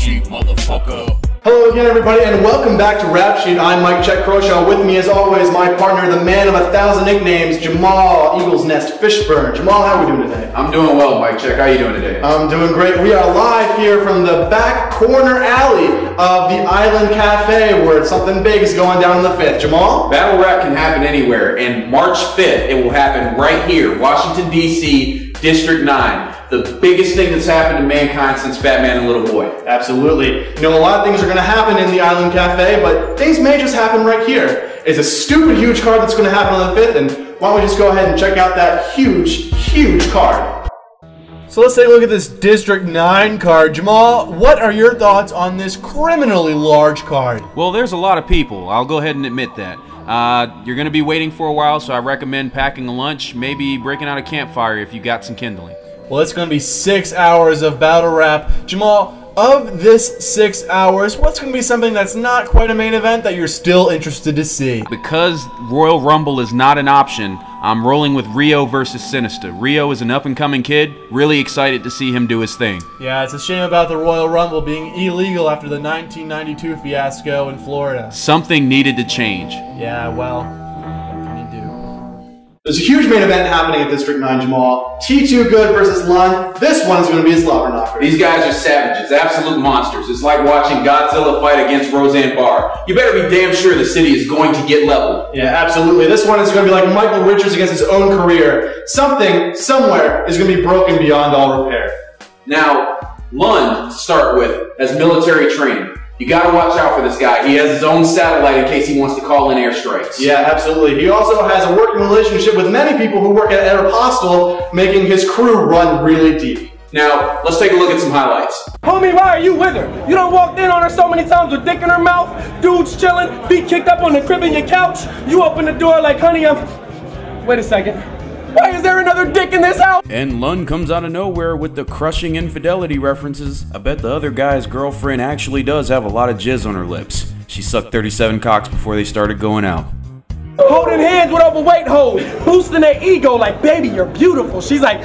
Sheet, motherfucker. Hello again, everybody, and welcome back to Rap Sheet. I'm Mike Check Croshaw. With me, as always, my partner, the man of 1,000 nicknames, Jamal Eagle's Nest Fishburne. Jamal, how are we doing today? I'm doing well, Mike Check. How are you doing today? I'm doing great. We are live here from the back corner alley of the Island Cafe, where something big is going down on the 5th. Jamal? Battle rap can happen anywhere, and March 5th, it will happen right here, Washington, D.C., District 9. The biggest thing that's happened to mankind since Fat Man and Little Boy. Absolutely. You know, a lot of things are going to happen in the Island Cafe, but things may just happen right here. It's a stupid huge card that's going to happen on the 5th, and why don't we just go ahead and check out that huge card. So let's take a look at this District 9 card. Jamal, what are your thoughts on this criminally large card? Well, there's a lot of people. I'll go ahead and admit that. You're going to be waiting for a while, so I recommend packing a lunch, maybe breaking out a campfire if you got some kindling. Well, it's going to be 6 hours of battle rap. Jamal, of this 6 hours, what's going to be something that's not quite a main event that you're still interested to see? Because Royal Rumble is not an option, I'm rolling with Rio versus Sinister. Rio is an up-and-coming kid, really excited to see him do his thing. Yeah, it's a shame about the Royal Rumble being illegal after the 1992 fiasco in Florida. Something needed to change. Yeah, well, what can you do? There's a huge main event happening at District 9, Jamal. T2 Good versus Lund. This one's going to be a slobber knocker. These guys are savages, absolute monsters. It's like watching Godzilla fight against Roseanne Barr. You better be damn sure the city is going to get leveled. Yeah, absolutely. This one is going to be like Michael Richards against his own career. Something, somewhere, is going to be broken beyond all repair. Now, Lund, to start with, has military training. You gotta watch out for this guy. He has his own satellite in case he wants to call in airstrikes. Yeah, absolutely. He also has a working relationship with many people who work at Aeropostale, making his crew run really deep. Now, let's take a look at some highlights. Homie, why are you with her? You done walked in on her so many times with dick in her mouth, dudes chilling, feet kicked up on the crib in your couch. You open the door like, honey, Wait a second. Why is there another dick in this house? And Lund comes out of nowhere with the crushing infidelity references. I bet the other guy's girlfriend actually does have a lot of jizz on her lips. She sucked 37 cocks before they started going out. Holding hands with overweight hoes, boosting their ego like, baby, you're beautiful. She's like,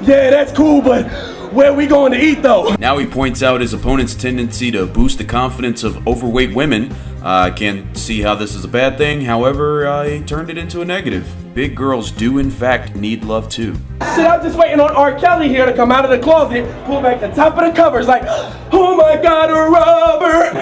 yeah, that's cool, but where we going to eat though? Now he points out his opponent's tendency to boost the confidence of overweight women. I can't see how this is a bad thing, however, he turned it into a negative. Big girls do in fact need love too. Shit, I'm just waiting on R. Kelly here to come out of the closet, pull back the top of the covers like, oh my god, a rubber!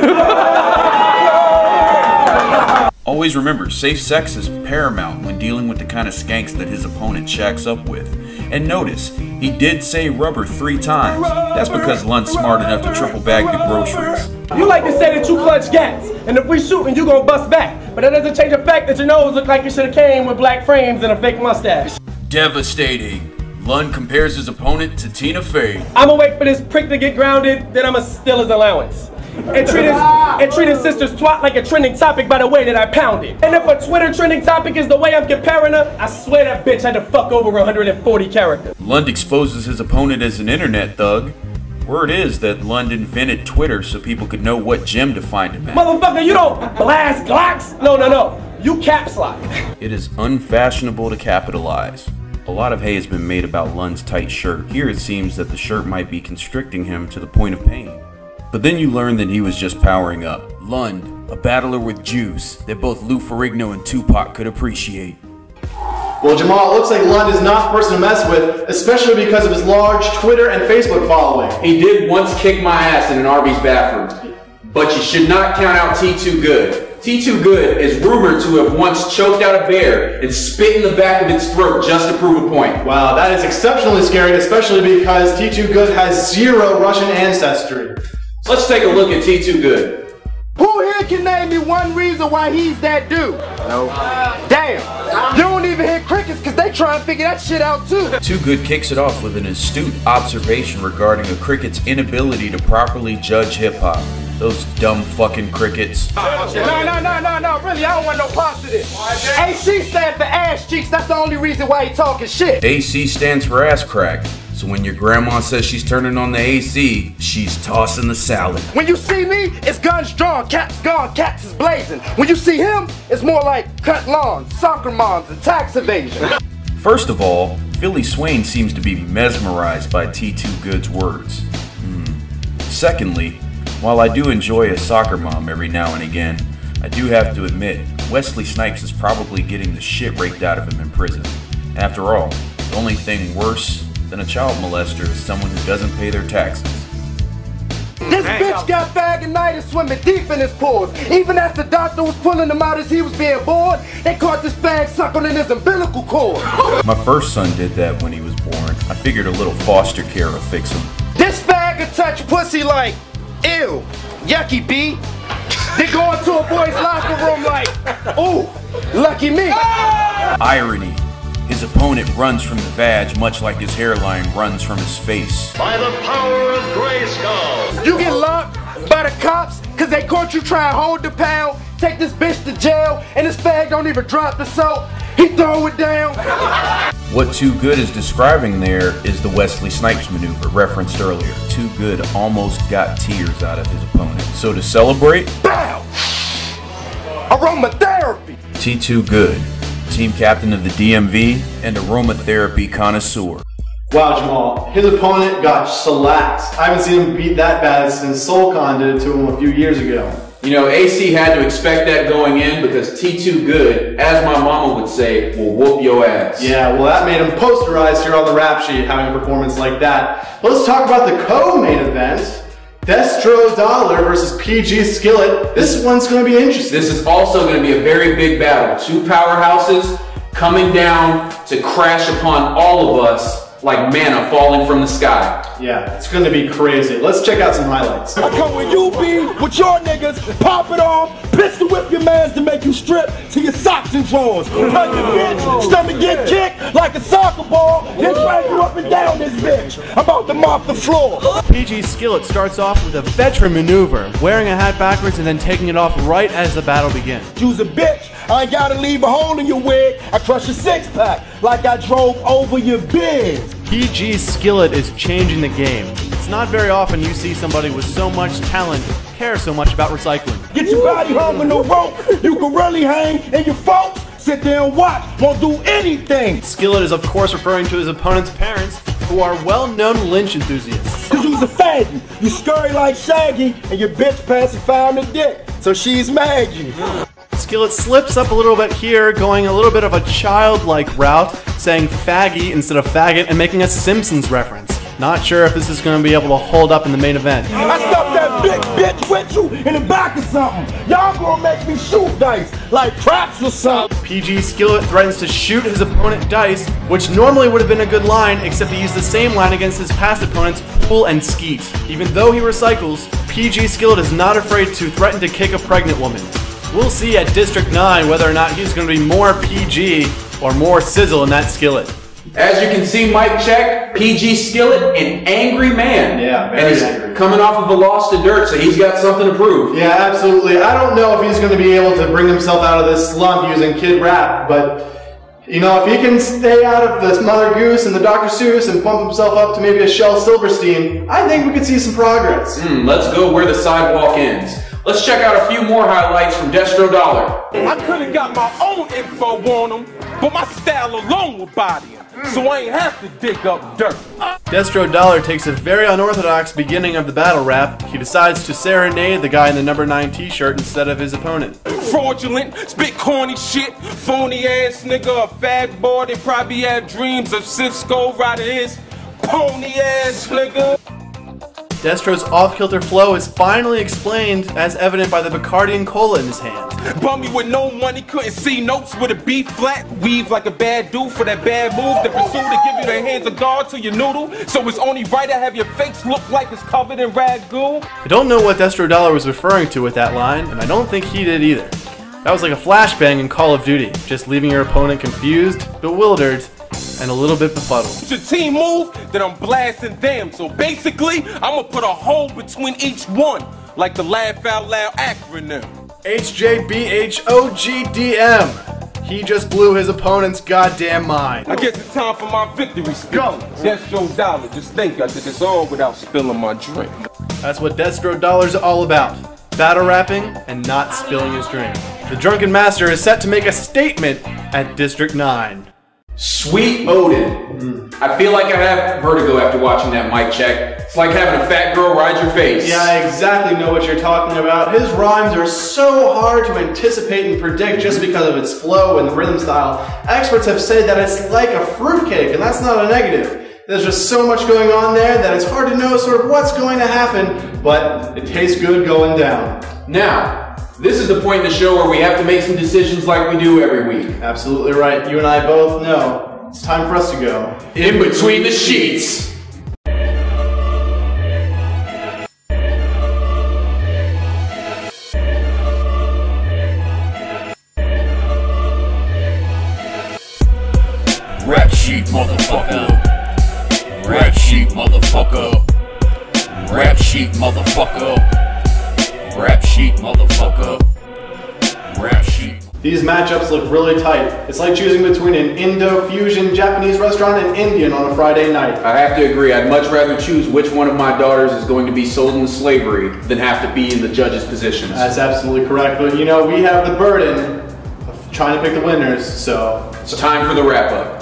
Always remember, safe sex is paramount when dealing with the kind of skanks that his opponent shacks up with. And notice, he did say rubber 3 times. That's because Lund's smart enough to triple bag the groceries. You like to say that you clutch gas, and if we shootin', you gon' bust back. But that doesn't change the fact that your nose look like you should've came with black frames and a fake mustache. Devastating. Lund compares his opponent to Tina Fey. I'ma wait for this prick to get grounded, then I'ma steal his allowance. And treat his sister's twat like a trending topic by the way that I pound it. And if a Twitter trending topic is the way I'm comparing her, I swear that bitch had to fuck over 140 characters. Lund exposes his opponent as an internet thug. Word is that Lund invented Twitter so people could know what gym to find him at. Motherfucker, you don't blast Glocks? No. You caps lock. It is unfashionable to capitalize. A lot of hay has been made about Lund's tight shirt. Here it seems that the shirt might be constricting him to the point of pain. But then you learn that he was just powering up. Lund, a battler with juice that both Lou Ferrigno and Tupac could appreciate. Well, Jamal, it looks like Lund is not the person to mess with, especially because of his large Twitter and Facebook following. He did once kick my ass in an Arby's bathroom, but you should not count out T2 Good. T2 Good is rumored to have once choked out a bear and spit in the back of its throat just to prove a point. Wow, that is exceptionally scary, especially because T2 Good has 0 Russian ancestry. Let's take a look at T2 Good. Who here can name me one reason why he's that dude? No. Damn. You don't even hear crickets because they try and figure that shit out too. Too Good kicks it off with an astute observation regarding a cricket's inability to properly judge hip-hop. Those dumb fucking crickets. No, really, I don't want no parts of this. AC stands for ass cheeks, that's the only reason why he talking shit. AC stands for ass crack. So when your grandma says she's turning on the AC, she's tossing the salad. When you see me, it's guns drawn, cats gone, cats is blazing. When you see him, it's more like cut lawns, soccer moms, and tax evasion. First of all, Philly Swain seems to be mesmerized by T2 Good's words. Secondly, While I do enjoy a soccer mom every now and again, I do have to admit, Wesley Snipes is probably getting the shit raked out of him in prison. After all, the only thing worse than a child molester is someone who doesn't pay their taxes. This bitch got vaginitis swimming deep in his pores. Even as the doctor was pulling him out as he was being born, they caught this fag suckling his umbilical cord. My first son did that when he was born. I figured a little foster care would fix him. This fag could touch pussy like, ew, yucky B. They go into a boy's locker room like, ooh, lucky me. Irony. His opponent runs from the vag much like his hairline runs from his face. By the power of Grayskull. You get locked by the cops because they caught you trying to hold the pound, take this bitch to jail, and this fag don't even drop the soap. He throw it down. What Too Good is describing there is the Wesley Snipes maneuver referenced earlier. Too Good almost got tears out of his opponent. So to celebrate, Bow! Aromatherapy. Too Good, team captain of the DMV and aromatherapy connoisseur. Wow, Jamal, his opponent got shellacked. I haven't seen him beat that bad since SoulCon did it to him a few years ago. You know, AC had to expect that going in because T2 Good, as my mama would say, will whoop your ass. Yeah, well that made him posterized here on the rap sheet, having a performance like that. Let's talk about the co-main event. Destro Dollar versus PG Skillet. This one's going to be interesting. This is also going to be a very big battle. Two powerhouses coming down to crash upon all of us like manna falling from the sky. Yeah, it's going to be crazy. Let's check out some highlights. I come with you, B, with your niggas, pop it off, pistol whip your mans to make you strip to your socks and drawers. Punch your bitch, stomach get kicked like a soccer ball, then drag you up and down this bitch. I'm about to mop the floor. PG Skillet starts off with a veteran maneuver, wearing a hat backwards and then taking it off right as the battle begins. You's a bitch, I ain't gotta leave a hole in your wig. I crush your six-pack like I drove over your biz. PG Skillet is changing the game. It's not very often you see somebody with so much talent care so much about recycling. Get your body home with no rope, you can really hang, and your folks sit there and watch, won't do anything. Skillet is of course referring to his opponent's parents, who are well-known lynch enthusiasts. Cause you's a faggy, you scurry like Shaggy, and your bitch pacifying the dick, so she's Maggie. Skillet slips up a little bit here, going a little bit of a childlike route, saying faggy instead of faggot and making a Simpsons reference. Not sure if this is going to be able to hold up in the main event. I stuffed that big bitch with you in the back of something. Y'all gonna make me shoot dice like craps or something. PG Skillet threatens to shoot his opponent Dice, which normally would have been a good line, except he used the same line against his past opponents Pool and Skeet. Even though he recycles, PG Skillet is not afraid to threaten to kick a pregnant woman. We'll see at District 9 whether or not he's going to be more PG or more sizzle in that skillet. As you can see, mic check, PG Skillet, an angry man. Yeah, very and he's angry. coming off of a loss to Dirt, so he's got something to prove. Yeah, absolutely. I don't know if he's going to be able to bring himself out of this slump using Kid Rap, but you know, if he can stay out of this Mother Goose and the Dr. Seuss and pump himself up to maybe a Shel Silverstein, I think we could see some progress. Let's go where the sidewalk ends. Let's check out a few more highlights from Destro Dollar. I could have got my own info on him, but my style alone will body him, so I ain't have to dig up dirt. Destro Dollar takes a very unorthodox beginning of the battle rap. He decides to serenade the guy in the number 9 t-shirt instead of his opponent. Fraudulent, spit corny shit, phony ass nigga, a fag boy, they probably have dreams of Cisco riding his pony ass nigga. Destro's off-kilter flow is finally explained as evident by the Bacardi Cola in his hand. Bummy with no money, couldn't see notes with a B flat. Weave like a bad dude for that bad move. The pursuit to give you the hands of God to your noodle. So it's only right to have your face look like it's covered in ragu. I don't know what Destro Dollar was referring to with that line, and I don't think he did either. That was like a flashbang in Call of Duty, just leaving your opponent confused, bewildered, and a little bit befuddled. If your team move, then I'm blasting them. So basically, I'm gonna put a hole between each one, like the Laugh Out Loud acronym. HJBHOGDM. He just blew his opponent's goddamn mind. I guess it's time for my victory speech. Go! Destro Dollar, just think I did this all without spilling my drink. That's what Destro Dollar's all about. Battle rapping and not spilling his drink. The Drunken Master is set to make a statement at District 9. Sweet Odin. I feel like I have vertigo after watching that mic check. It's like having a fat girl ride your face. Yeah, I exactly know what you're talking about. His rhymes are so hard to anticipate and predict just because of its flow and rhythm style. Experts have said that it's like a fruitcake, and that's not a negative. There's just so much going on there that it's hard to know sort of what's going to happen, but it tastes good going down. Now, this is the point in the show where we have to make some decisions like we do every week. Absolutely right. You and I both know. It's time for us to go. In between the sheets. Rap sheet, motherfucker. Rap sheet, motherfucker. Rap sheet, motherfucker. Rap sheet, motherfucker. Rap sheet. These matchups look really tight. It's like choosing between an Indo-fusion Japanese restaurant and Indian on a Friday night. I have to agree. I'd much rather choose which one of my daughters is going to be sold into slavery than have to be in the judges' positions. That's absolutely correct. But you know, we have the burden of trying to pick the winners, so It's time for the wrap-up.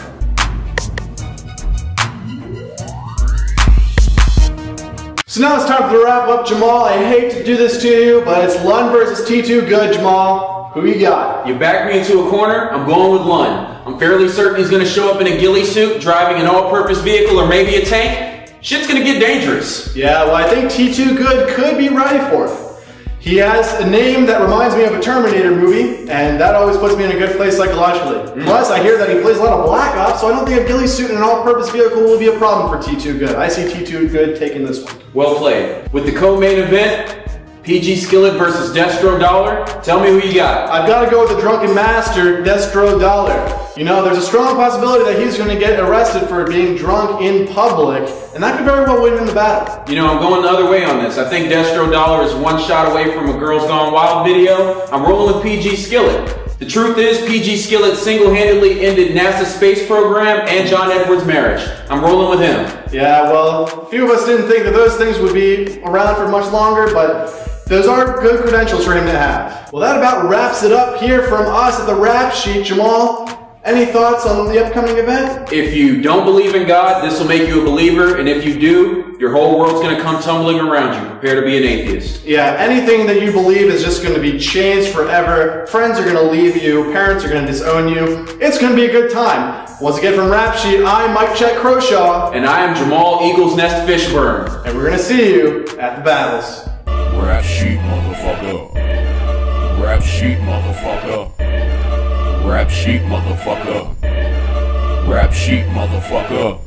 So now it's time for the wrap up, Jamal. I hate to do this to you, but it's Lund versus T2 Good, Jamal. Who you got? You backed me into a corner, I'm going with Lund. I'm fairly certain he's going to show up in a ghillie suit, driving an all-purpose vehicle or maybe a tank. Shit's going to get dangerous. Yeah, well, I think T2 Good could be ready for it. He has a name that reminds me of a Terminator movie, and that always puts me in a good place psychologically. Plus, I hear that he plays a lot of Black Ops, so I don't think a ghillie suit and an all-purpose vehicle will be a problem for T2 Good. I see T2 Good taking this one. Well played. With the co-main event, PG Skillet versus Destro Dollar, tell me who you got. I've got to go with the drunken master, Destro Dollar. You know, there's a strong possibility that he's going to get arrested for being drunk in public, and that could very well win him the battle. You know, I'm going the other way on this. I think Destro Dollar is one shot away from a Girls Gone Wild video. I'm rolling with PG Skillet. The truth is, PG Skillet single-handedly ended NASA's space program and John Edwards' marriage. I'm rolling with him. Yeah, well, a few of us didn't think that those things would be around for much longer, but those are good credentials for him to have. Well, that about wraps it up here from us at the Rap Sheet. Jamal, any thoughts on the upcoming event? If you don't believe in God, this will make you a believer, and if you do, your whole world's going to come tumbling around you. Prepare to be an atheist. Yeah, anything that you believe is just going to be changed forever. Friends are going to leave you. Parents are going to disown you. It's going to be a good time. Once again from Rap Sheet, I'm Mike Chet Croshaw. And I am Jamal Eagles Nest Fishburne. And we're going to see you at the battles. Rap sheet, motherfucker. Rap sheet, motherfucker. Rap sheet, motherfucker. Rap sheet, motherfucker.